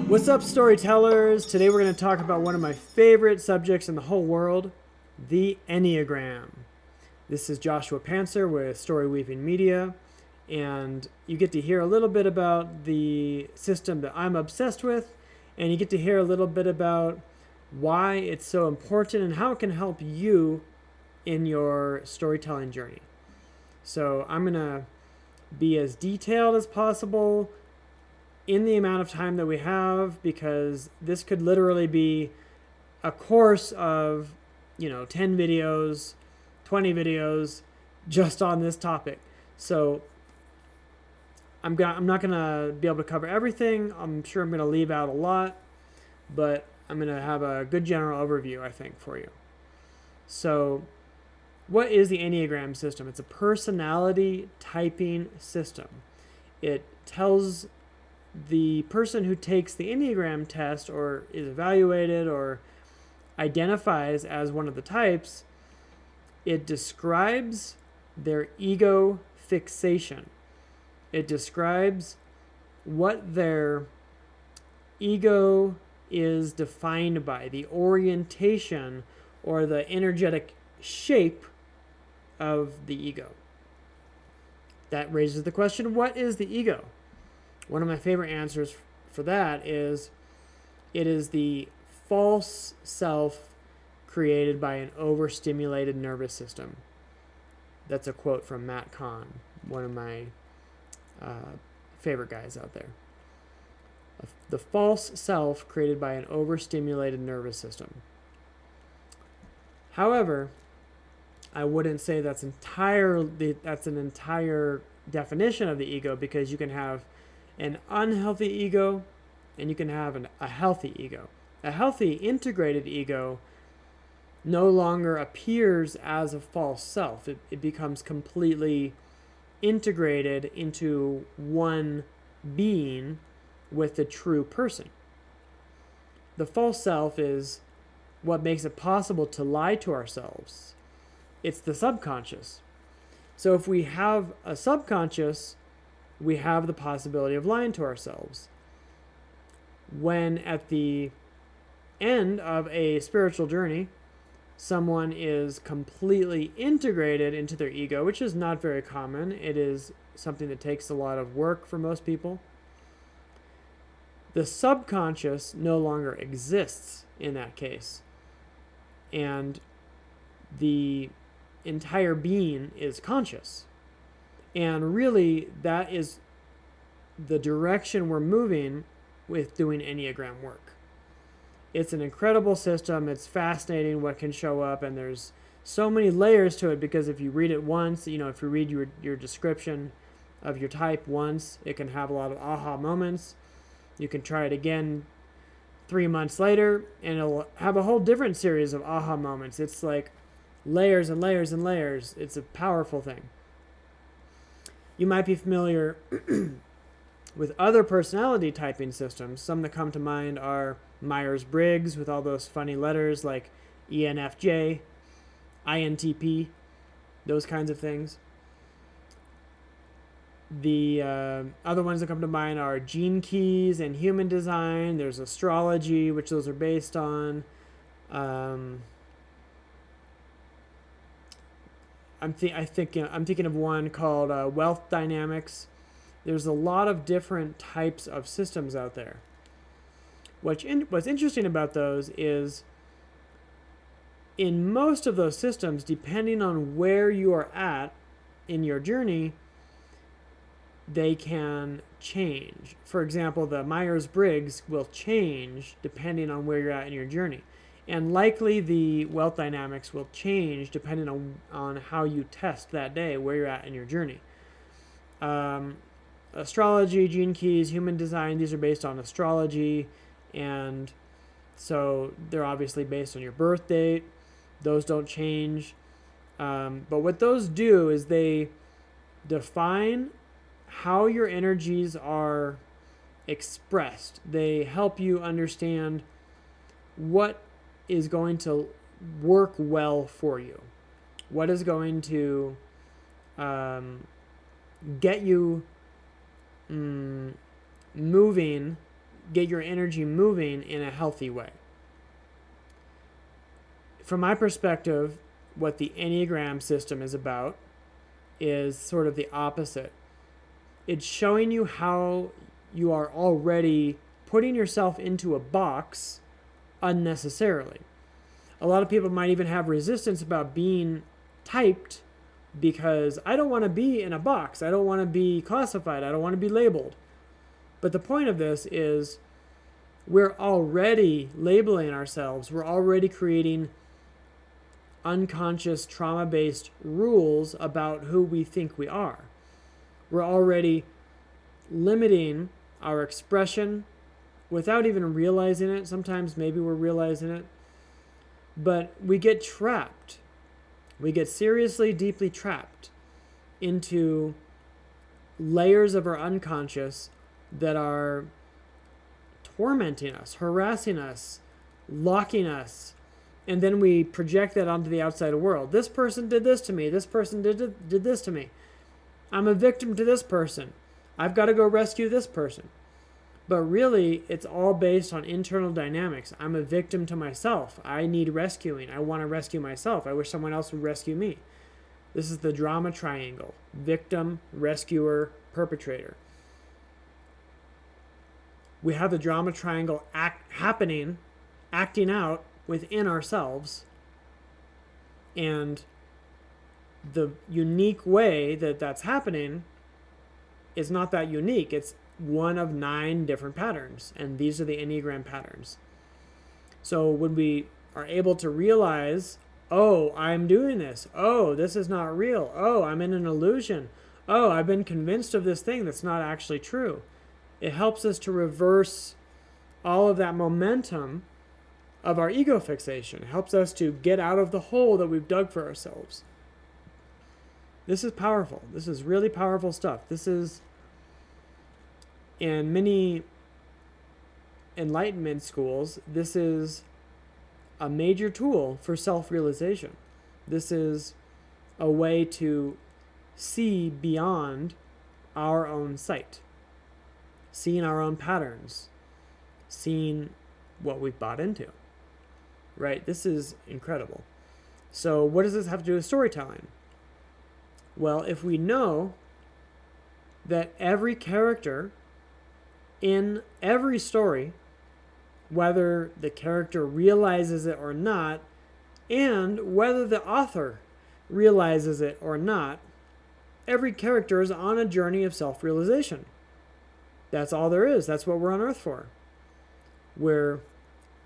What's up, storytellers? Today we're going to talk about one of my favorite subjects in the whole world, the Enneagram. This is Joshua Pantzer with Storyweaving Media, and you get to hear a little bit about the system that I'm obsessed with, and you get to hear a little bit about why it's so important and how it can help you in your storytelling journey. So I'm going to be as detailed as possible in the amount of time that we have, because this could literally be a course of 10 videos, 20 videos just on this topic. So I'm not gonna be able to cover everything. I'm sure I'm gonna leave out a lot, but I'm gonna have a good general overview, I think, for you. So what is the Enneagram system? It's a personality typing system. It tells the person who takes the Enneagram test or is evaluated or identifies as one of the types, it describes their ego fixation. It describes what their ego is defined by, the orientation or the energetic shape of the ego. That raises the question, what is the ego? One of my favorite answers for that is, it is the false self created by an overstimulated nervous system. That's a quote from Matt Kahn, one of my favorite guys out there. The false self created by an overstimulated nervous system. However, I wouldn't say that's an entire definition of the ego, because you can have an unhealthy ego and you can have a healthy ego. A healthy integrated ego no longer appears as a false self. It becomes completely integrated into one being with the true person. The false self is what makes it possible to lie to ourselves. It's the subconscious. So if we have a subconscious, we have the possibility of lying to ourselves. When at the end of a spiritual journey, someone is completely integrated into their ego, which is not very common. It is something that takes a lot of work for most people. The subconscious no longer exists in that case, and the entire being is conscious. And really, that is the direction we're moving with doing Enneagram work. It's an incredible system. It's fascinating what can show up, and there's so many layers to it, because if you read it once, if you read your description of your type once, it can have a lot of aha moments. You can try it again 3 months later, and it'll have a whole different series of aha moments. It's like layers and layers and layers. It's a powerful thing. You might be familiar with other personality typing systems. Some that come to mind are Myers-Briggs, with all those funny letters like ENFJ, INTP, those kinds of things. The other ones that come to mind are Gene Keys and Human Design. There's Astrology, which those are based on. I'm thinking of one called Wealth Dynamics. There's a lot of different types of systems out there. What's interesting about those is, in most of those systems, depending on where you are at in your journey, they can change. For example, the Myers-Briggs will change depending on where you're at in your journey. And likely the wealth dynamics will change depending on how you test that day, where you're at in your journey. Astrology, Gene Keys, Human Design, these are based on astrology, and so they're obviously based on your birth date. Those don't change. But what those do is they define how your energies are expressed. They help you understand what is going to work well for you, what is going to get you moving, get your energy moving in a healthy way. From my perspective, what the Enneagram system is about is sort of the opposite. It's showing you how you are already putting yourself into a box unnecessarily. A lot of people might even have resistance about being typed because I don't want to be in a box. I don't want to be classified. I don't want to be labeled. But the point of this is we're already labeling ourselves. We're already creating unconscious trauma-based rules about who we think we are. We're already limiting our expression without even realizing it. Sometimes maybe we're realizing it. But we get trapped. We get seriously, deeply trapped into layers of our unconscious that are tormenting us, harassing us, locking us, and then we project that onto the outside world. This person did this to me. This person did this to me. I'm a victim to this person. I've got to go rescue this person. But really, it's all based on internal dynamics. I'm a victim to myself. I need rescuing. I want to rescue myself. I wish someone else would rescue me. This is the drama triangle: victim, rescuer, perpetrator. We have the drama triangle acting out within ourselves. And the unique way that that's happening is not that unique. It's one of 9 different patterns, and these are the Enneagram patterns. So when we are able to realize, oh, I'm doing this. Oh, this is not real. Oh, I'm in an illusion. Oh, I've been convinced of this thing that's not actually true. It helps us to reverse all of that momentum of our ego fixation. It helps us to get out of the hole that we've dug for ourselves. This is powerful. This is really powerful stuff. This is, in many enlightenment schools, this is a major tool for self-realization. This is a way to see beyond our own sight, seeing our own patterns, seeing what we've bought into, right? This is incredible. So what does this have to do with storytelling? Well, if we know that every character in every story, whether the character realizes it or not, and whether the author realizes it or not, every character is on a journey of self-realization. That's all there is. That's what we're on Earth for. We're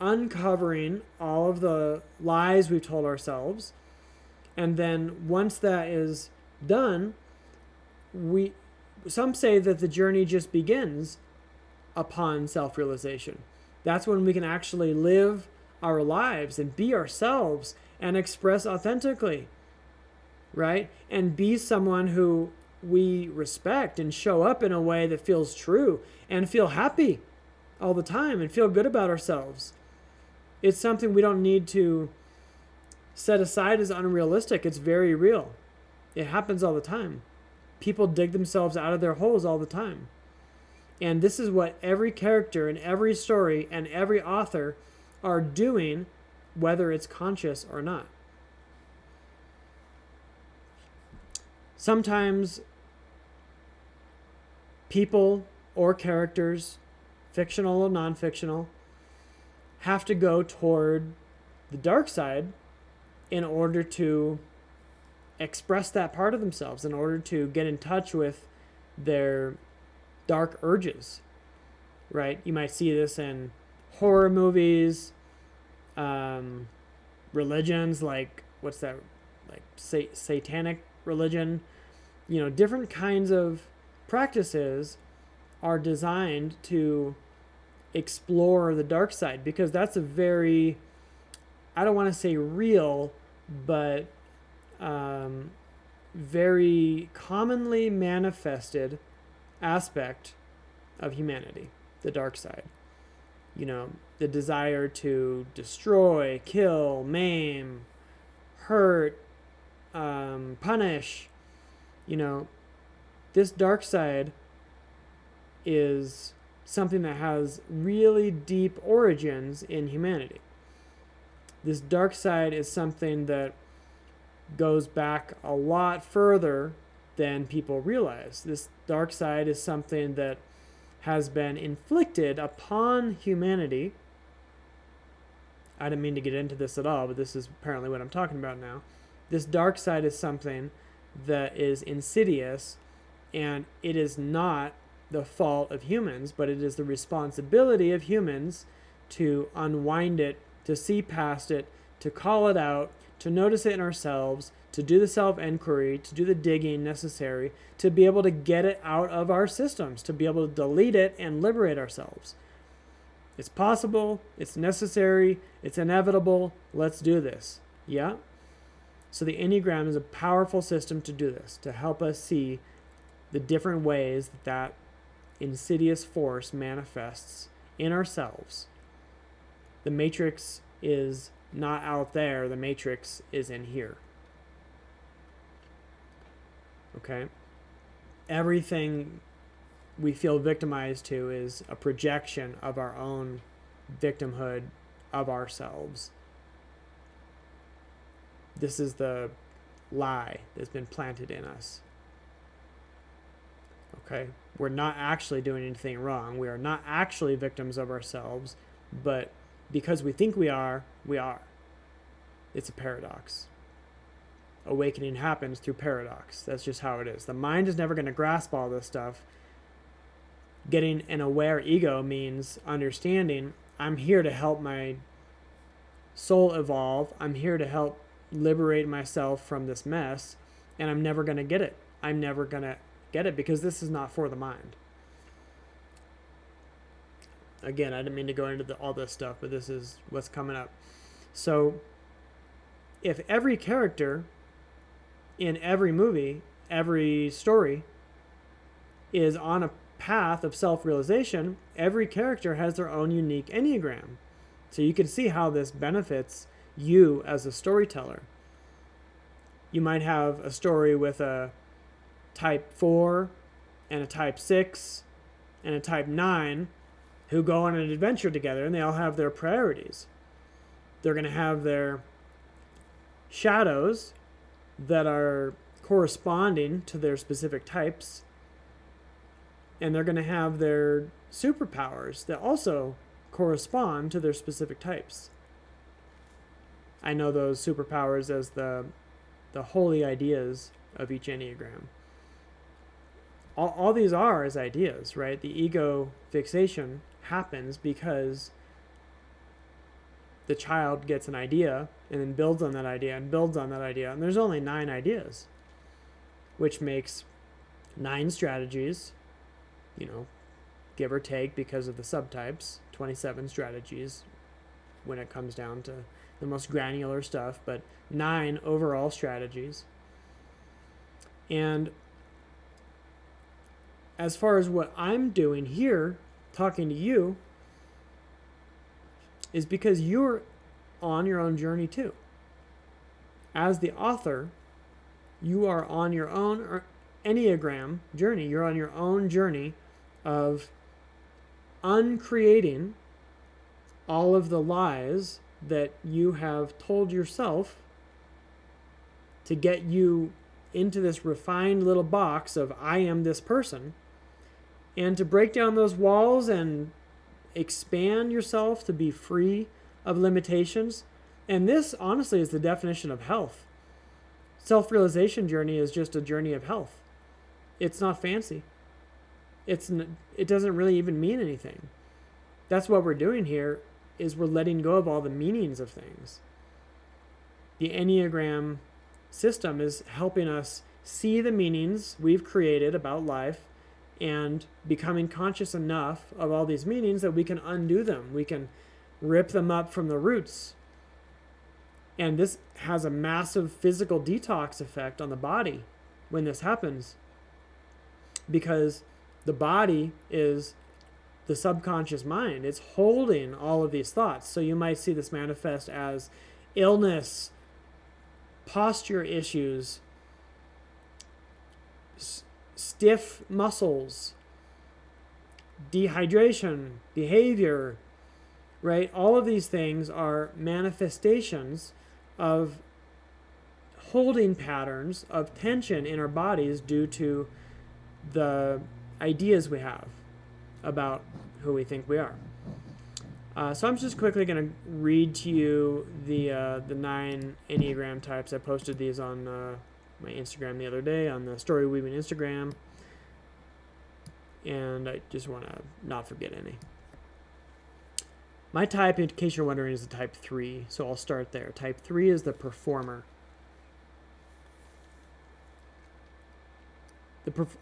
uncovering all of the lies we've told ourselves, and then once that is done, some say that the journey just begins upon self-realization. That's when we can actually live our lives and be ourselves and express authentically, right? And be someone who we respect and show up in a way that feels true and feel happy all the time and feel good about ourselves. It's something we don't need to set aside as unrealistic. It's very real. It happens all the time. People dig themselves out of their holes all the time. And this is what every character in every story and every author are doing, whether it's conscious or not. Sometimes people or characters, fictional or non-fictional, have to go toward the dark side in order to express that part of themselves, in order to get in touch with their dark urges, right? You might see this in horror movies, religions like, what's that, like satanic religion. You know, different kinds of practices are designed to explore the dark side, because that's a very, I don't want to say real, but very commonly manifested aspect of humanity, the dark side. You know, the desire to destroy, kill, maim, hurt, punish. You know, this dark side is something that has really deep origins in humanity. This dark side is something that goes back a lot further than people realize. This dark side is something that has been inflicted upon humanity. I didn't mean to get into this at all, but this is apparently what I'm talking about now. This dark side is something that is insidious, and it is not the fault of humans, but it is the responsibility of humans to unwind it, to see past it, to call it out, to notice it in ourselves, to do the self-inquiry, to do the digging necessary, to be able to get it out of our systems, to be able to delete it and liberate ourselves. It's possible, it's necessary, it's inevitable, let's do this. Yeah? So the Enneagram is a powerful system to do this, to help us see the different ways that that insidious force manifests in ourselves. The matrix is not out there, the matrix is in here. Okay? Everything we feel victimized to is a projection of our own victimhood of ourselves. This is the lie that's been planted in us. Okay? We're not actually doing anything wrong. We are not actually victims of ourselves, but because we think we are, we are. It's a paradox. Awakening happens through paradox. That's just how it is. The mind is never going to grasp all this stuff. Getting an aware ego means understanding I'm here to help my soul evolve. I'm here to help liberate myself from this mess, and I'm never going to get it. I'm never going to get it because this is not for the mind. Again, I didn't mean to go into all this stuff, but this is what's coming up. So if every character in every movie, every story is on a path of self-realization, every character has their own unique Enneagram. So you can see how this benefits you as a storyteller. You might have a story with a type 4 and a type 6 and a type 9 who go on an adventure together, and they all have their priorities. They're going to have their shadows that are corresponding to their specific types, and they're going to have their superpowers that also correspond to their specific types. I know those superpowers as the holy ideas of each Enneagram. All these are as ideas, right? The ego fixation happens because the child gets an idea and then builds on that idea and builds on that idea. And there's only 9 ideas, which makes 9 strategies, give or take because of the subtypes, 27 strategies when it comes down to the most granular stuff, but 9 overall strategies. And as far as what I'm doing here, talking to you, is because you're on your own journey too. As the author, you are on your own Enneagram journey. You're on your own journey of uncreating all of the lies that you have told yourself to get you into this refined little box of I am this person, and to break down those walls and expand yourself to be free of limitations. And this honestly is the definition of health. Self-realization journey is just a journey of health. It's not fancy. It doesn't really even mean anything. That's what we're doing here, is we're letting go of all the meanings of things. The Enneagram system is helping us see the meanings we've created about life and becoming conscious enough of all these meanings that we can undo them. We can rip them up from the roots. And this has a massive physical detox effect on the body when this happens, because the body is the subconscious mind. It's holding all of these thoughts. So you might see this manifest as illness, posture issues, stiff muscles, dehydration, behavior, right? All of these things are manifestations of holding patterns of tension in our bodies due to the ideas we have about who we think we are. So I'm just quickly going to read to you the 9 Enneagram types. I posted these on my Instagram the other day, on the Storyweaving Instagram, and I just want to not forget any. My type, in case you're wondering, is a type 3, so I'll start there. Type 3 is the performer.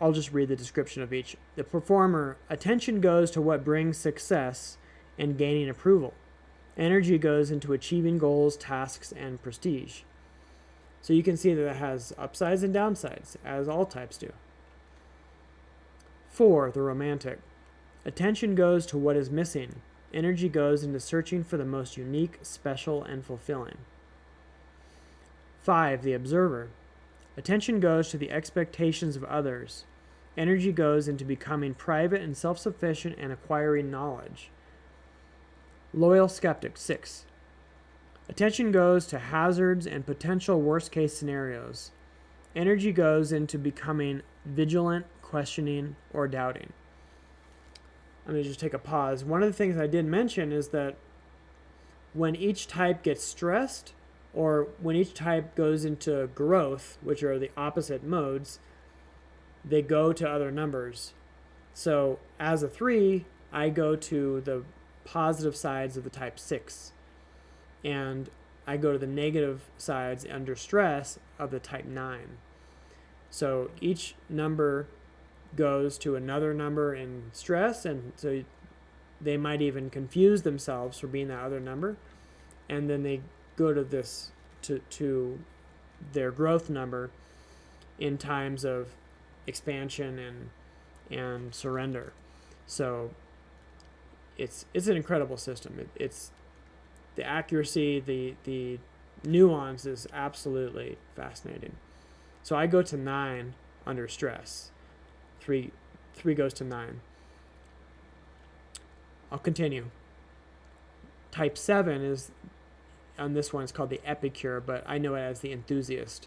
I'll just read the description of each. The performer, attention goes to what brings success and gaining approval. Energy goes into achieving goals, tasks, and prestige. So you can see that it has upsides and downsides, as all types do. 4, the romantic. Attention goes to what is missing. Energy goes into searching for the most unique, special, and fulfilling. 5, the observer. Attention goes to the expectations of others. Energy goes into becoming private and self-sufficient and acquiring knowledge. Loyal skeptic, 6. Attention goes to hazards and potential worst-case scenarios. Energy goes into becoming vigilant, questioning, or doubting. Let me just take a pause. One of the things I did mention is that when each type gets stressed, or when each type goes into growth, which are the opposite modes, they go to other numbers. So as a 3, I go to the positive sides of the type 6. And I go to the negative sides under stress of the type 9. So each number goes to another number in stress, and so they might even confuse themselves for being that other number. And then they go to this to their growth number in times of expansion and surrender. So it's an incredible system. It's the accuracy, the nuance is absolutely fascinating. So I go to 9 under stress. 3 goes to 9. I'll continue. Type 7 is, on this one, it's called the epicure, but I know it as the enthusiast.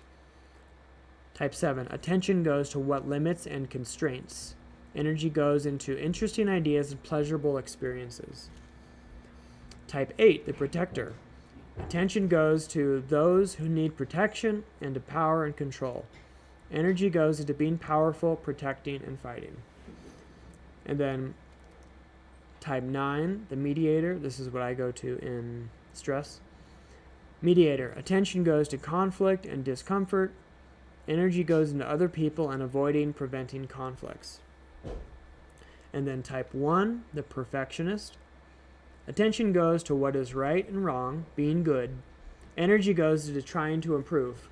Type 7, attention goes to what limits and constraints. Energy goes into interesting ideas and pleasurable experiences. Type 8, the protector. Attention goes to those who need protection and to power and control. Energy goes into being powerful, protecting, and fighting. And then type 9, the mediator. This is what I go to in stress. Mediator. Attention goes to conflict and discomfort. Energy goes into other people and avoiding, preventing conflicts. And then type 1, the perfectionist. Attention goes to what is right and wrong, being good. Energy goes into trying to improve.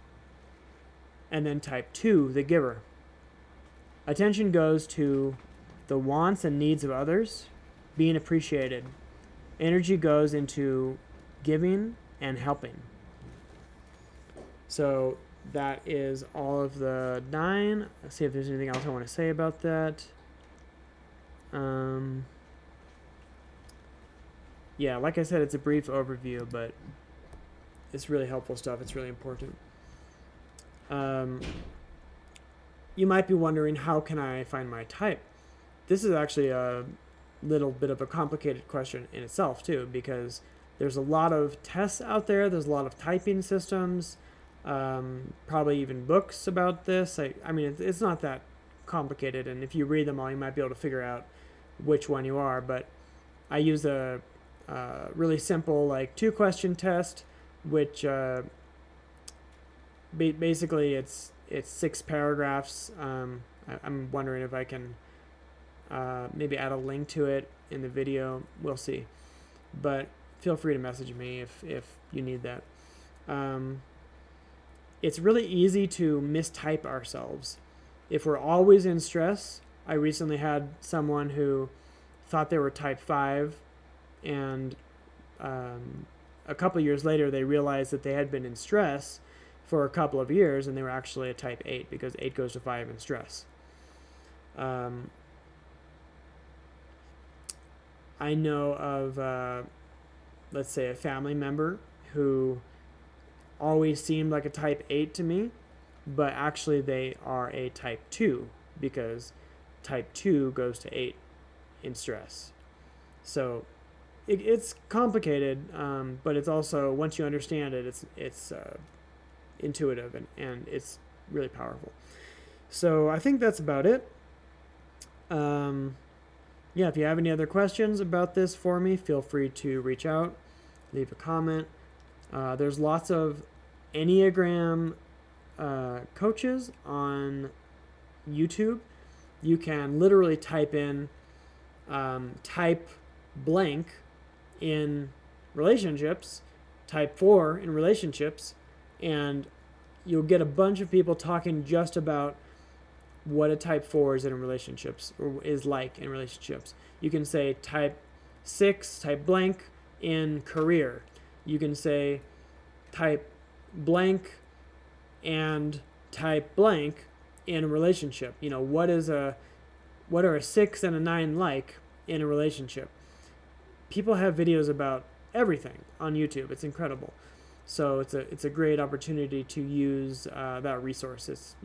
And then type 2, the giver. Attention goes to the wants and needs of others, being appreciated. Energy goes into giving and helping. So that is all of the 9. Let's see if there's anything else I want to say about that. Yeah, like I said, it's a brief overview, but it's really helpful stuff. It's really important. You might be wondering, how can I find my type? This is actually a little bit of a complicated question in itself, too, because there's a lot of tests out there. There's a lot of typing systems, probably even books about this. I mean, it's not that complicated, and if you read them all, you might be able to figure out which one you are. But I use a really simple, like, 2-question test, which basically it's 6 paragraphs. I'm wondering if I can maybe add a link to it in the video. We'll see. But feel free to message me if you need that. It's really easy to mistype ourselves. If we're always in stress, I recently had someone who thought they were type 5, and a couple years later they realized that they had been in stress for a couple of years, and they were actually a type 8, because 8 goes to 5 in stress. I know of, let's say, a family member who always seemed like a type 8 to me, but actually they are a type 2 because type 2 goes to 8 in stress. So it's complicated, but it's also, once you understand it, it's intuitive and it's really powerful. So I think that's about it. Yeah, if you have any other questions about this for me, feel free to reach out, leave a comment. There's lots of Enneagram coaches on YouTube. You can literally type in type blank in relationships, type 4 in relationships, and you'll get a bunch of people talking just about what a type 4 is in relationships, or is like in relationships. You can say type 6, type blank in career. You can say type blank and type blank in a relationship. You know, what are a 6 and a 9 like in a relationship? People have videos about everything on YouTube. It's incredible. So it's a great opportunity to use that resource.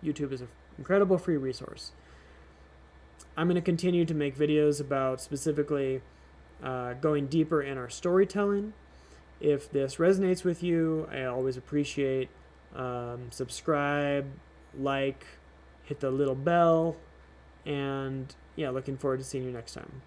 YouTube is an incredible free resource. I'm going to continue to make videos about specifically going deeper in our storytelling. If this resonates with you, I always appreciate subscribe, like, hit the little bell, and yeah, looking forward to seeing you next time.